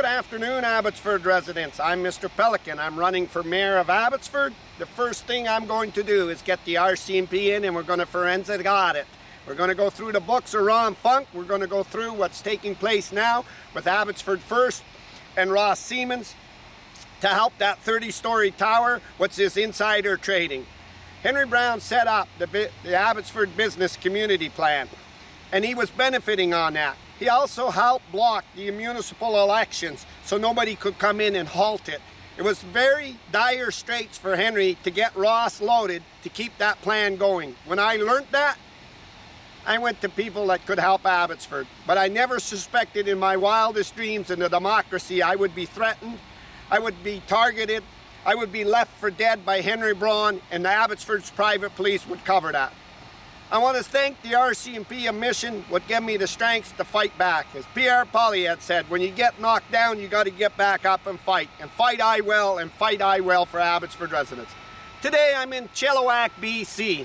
Good afternoon, Abbotsford residents. I'm Mr. Pelican. I'm running for Mayor of Abbotsford. The first thing I'm going to do is get the RCMP in and we're going to forensic audit. We're going to go through the books of Ron Funk. We're going to go through what's taking place now with Abbotsford First and Ross Siemens to help that 30-story tower, what's this insider trading. Henry Brown set up the Abbotsford Business Community Plan, and he was benefiting on that. He also helped block the municipal elections so nobody could come in and halt it. It was very dire straits for Henry to get Ross loaded to keep that plan going. When I learned that, I went to people that could help Abbotsford. But I never suspected in my wildest dreams in a democracy I would be threatened, I would be targeted, I would be left for dead by Henry Braun, and the Abbotsford's private police would cover that. I want to thank the RCMP. A mission would give me the strength to fight back. As Pierre Polly had said, when you get knocked down, you got to get back up and fight. And fight I will, and fight I will for Abbotsford residents. Today I'm in Chilliwack, BC.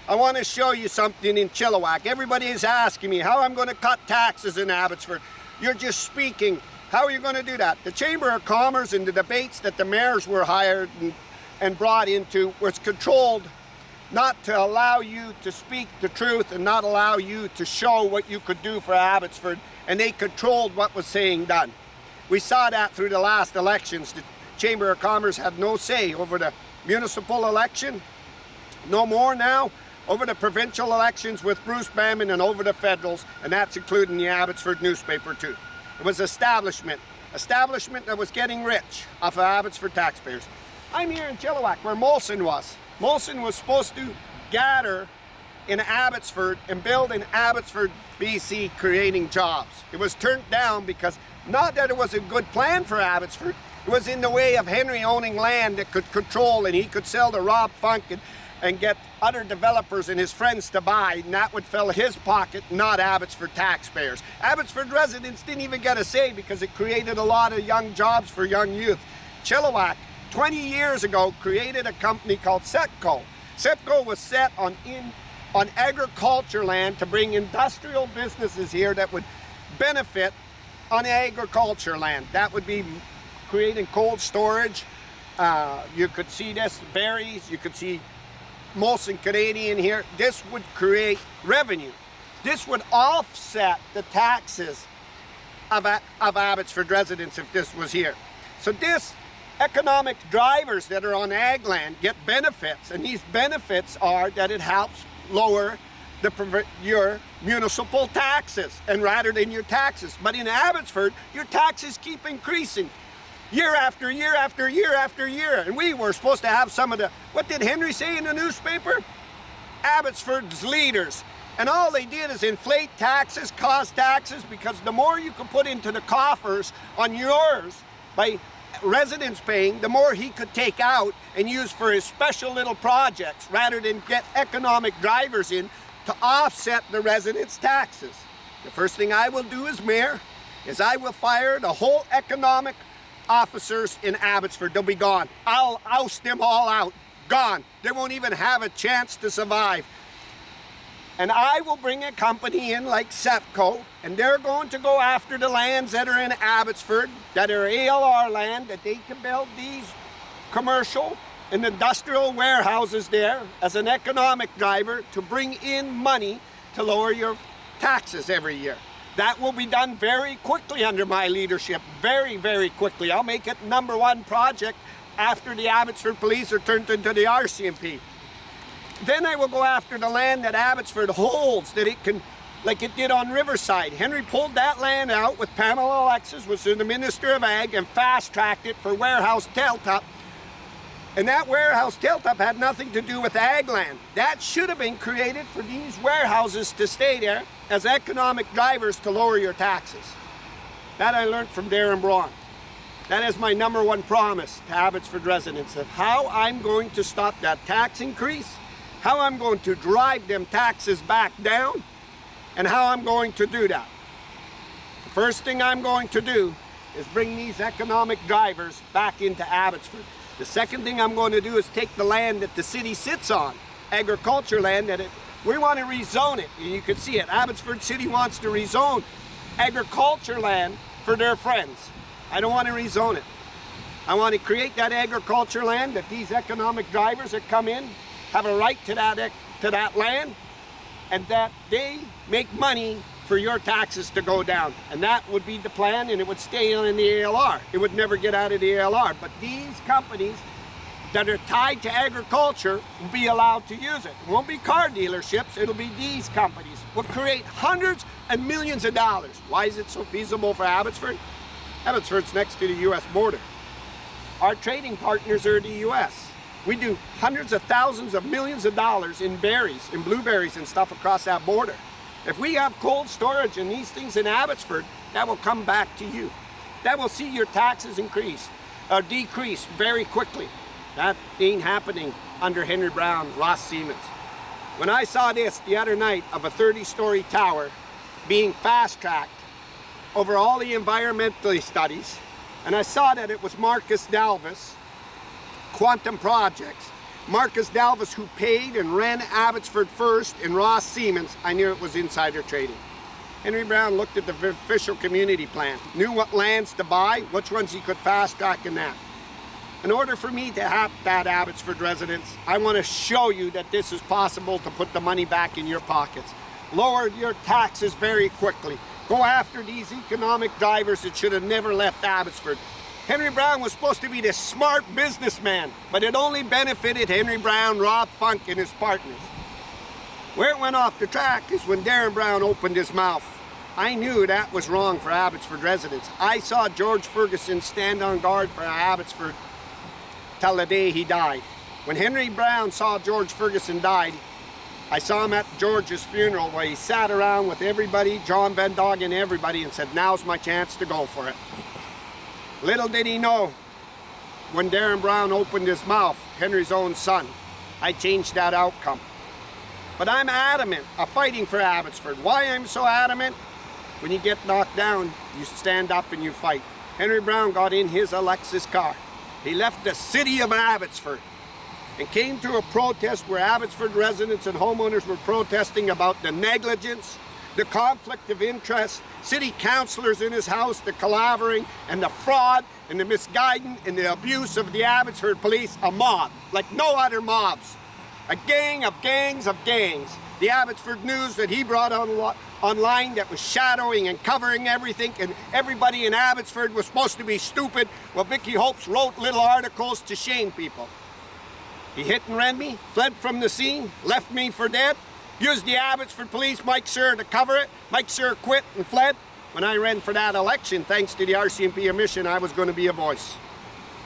I want to show you something in Chilliwack. Everybody is asking me how I'm going to cut taxes in Abbotsford. You're just speaking. How are you going to do that? The Chamber of Commerce and the debates that the mayors were hired and brought into was controlled not to allow you to speak the truth and not allow you to show what you could do for Abbotsford, and they controlled what was saying done. We saw that through the last elections. The Chamber of Commerce had no say over the municipal election, no more now, over the provincial elections with Bruce Bamman and over the federals, and that's including the Abbotsford newspaper too. It was establishment that was getting rich off of Abbotsford taxpayers. I'm here in Chilliwack where Molson was. Molson was supposed to gather in Abbotsford and build in Abbotsford, BC, creating jobs. It was turned down because not that it was a good plan for Abbotsford, it was in the way of Henry owning land that could control, and he could sell to Rob Funk and get other developers and his friends to buy, and that would fill his pocket, not Abbotsford taxpayers. Abbotsford residents didn't even get a say because it created a lot of young jobs for young youth. Chilliwack, 20 years ago, created a company called SEPCO. SEPCO was set on agriculture land to bring industrial businesses here that would benefit on agriculture land. That would be creating cold storage. You could see this, berries, you could see Molson Canadian here. This would create revenue. This would offset the taxes of Abbotsford residents if this was here. So this economic drivers that are on ag land get benefits, and these benefits are that it helps lower your municipal taxes, and rather than your taxes. But in Abbotsford, your taxes keep increasing year after year after year after year. And we were supposed to have some of the, what did Henry say in the newspaper? Abbotsford's leaders. And all they did is inflate taxes, cause taxes, because the more you could put into the coffers on yours by residents paying, the more he could take out and use for his special little projects rather than get economic drivers in to offset the residents' taxes. The first thing I will do as mayor is I will fire the whole economic officers in Abbotsford. They'll be gone. I'll oust them all out. Gone. They won't even have a chance to survive. And I will bring a company in like SEPCO, and they're going to go after the lands that are in Abbotsford, that are ALR land, that they can build these commercial and industrial warehouses there as an economic driver to bring in money to lower your taxes every year. That will be done very quickly under my leadership, very, very quickly. I'll make it #1 project after the Abbotsford police are turned into the RCMP. Then I will go after the land that Abbotsford holds, that it can, like it did on Riverside. Henry pulled that land out with Pamela Alexis, was the Minister of Ag, and fast-tracked it for warehouse tailtop. And that warehouse tailtop had nothing to do with ag land. That should have been created for these warehouses to stay there as economic drivers to lower your taxes. That I learned from Darren Braun. That is my #1 promise to Abbotsford residents of how I'm going to stop that tax increase, how I'm going to drive them taxes back down, and how I'm going to do that. The first thing I'm going to do is bring these economic drivers back into Abbotsford. The second thing I'm going to do is take the land that the city sits on, agriculture land, we want to rezone it. And you can see it. Abbotsford City wants to rezone agriculture land for their friends. I don't want to rezone it. I want to create that agriculture land that these economic drivers that come in have a right to that land, and that they make money for your taxes to go down. And that would be the plan, and it would stay in the ALR. It would never get out of the ALR. But these companies that are tied to agriculture will be allowed to use it. It won't be car dealerships, it'll be these companies. Will create hundreds and millions of dollars. Why is it so feasible for Abbotsford? Abbotsford's next to the US border. Our trading partners are the US. We do hundreds of thousands of millions of dollars in berries, in blueberries and stuff across that border. If we have cold storage and these things in Abbotsford, that will come back to you. That will see your taxes increase or decrease very quickly. That ain't happening under Henry Brown, Ross Siemens. When I saw this the other night of a 30-story tower being fast-tracked over all the environmental studies, and I saw that it was Marcus Dalvis, Quantum Projects, Marcus Dalvis, who paid and ran Abbotsford first, and Ross Siemens, I knew it was insider trading. Henry Brown looked at the official community plan, knew what lands to buy, which ones he could fast-track in that. In order for me to have that Abbotsford residents, I want to show you that this is possible to put the money back in your pockets. Lower your taxes very quickly. Go after these economic drivers that should have never left Abbotsford. Henry Brown was supposed to be this smart businessman, but it only benefited Henry Brown, Rob Funk, and his partners. Where it went off the track is when Darren Brown opened his mouth. I knew that was wrong for Abbotsford residents. I saw George Ferguson stand on guard for Abbotsford till the day he died. When Henry Brown saw George Ferguson died, I saw him at George's funeral where he sat around with everybody, John Van Dog and everybody, and said, now's my chance to go for it. Little did he know, when Darren Brown opened his mouth, Henry's own son, I changed that outcome. But I'm adamant of fighting for Abbotsford. Why I'm so adamant? When you get knocked down, you stand up and you fight. Henry Brown got in his Lexus car. He left the city of Abbotsford and came to a protest where Abbotsford residents and homeowners were protesting about the negligence, the conflict of interest, city councillors in his house, the collaborating, and the fraud, and the misguidance, and the abuse of the Abbotsford police, a mob, like no other mobs. A gang of gangs of gangs. The Abbotsford News that he brought online that was shadowing and covering everything, and everybody in Abbotsford was supposed to be stupid. Well, Vicky Hopes wrote little articles to shame people. He hit and ran me, fled from the scene, left me for dead, used the Abbotsford police, Mike Sir, to cover it. Mike Sir quit and fled. When I ran for that election, thanks to the RCMP admission, I was going to be a voice.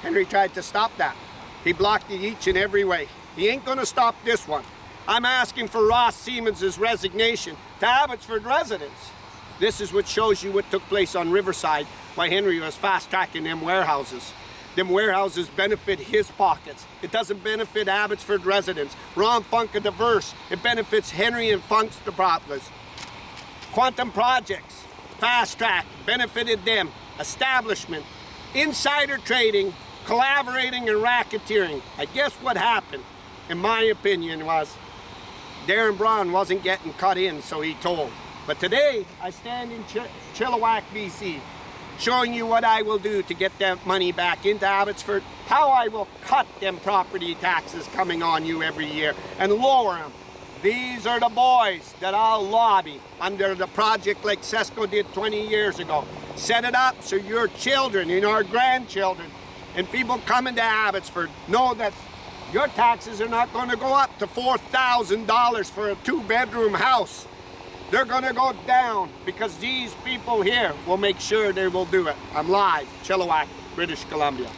Henry tried to stop that. He blocked it each and every way. He ain't going to stop this one. I'm asking for Ross Siemens' resignation to Abbotsford residents. This is what shows you what took place on Riverside, why Henry was fast-tracking them warehouses. Them warehouses benefit his pockets. It doesn't benefit Abbotsford residents. Ron Funk of diverse. It benefits Henry and Funk's departments. Quantum Projects, fast-track, benefited them. Establishment, insider trading, collaborating and racketeering. I guess what happened, in my opinion, was Darren Brown wasn't getting cut in, so he told. But today, I stand in Chilliwack, BC, showing you what I will do to get that money back into Abbotsford, how I will cut them property taxes coming on you every year and lower them. These are the boys that I'll lobby under the project like Cesco did 20 years ago. Set it up so your children and our grandchildren and people coming to Abbotsford know that your taxes are not going to go up to $4,000 for a 2-bedroom house. They're going to go down because these people here will make sure they will do it. I'm live, Chilliwack, British Columbia.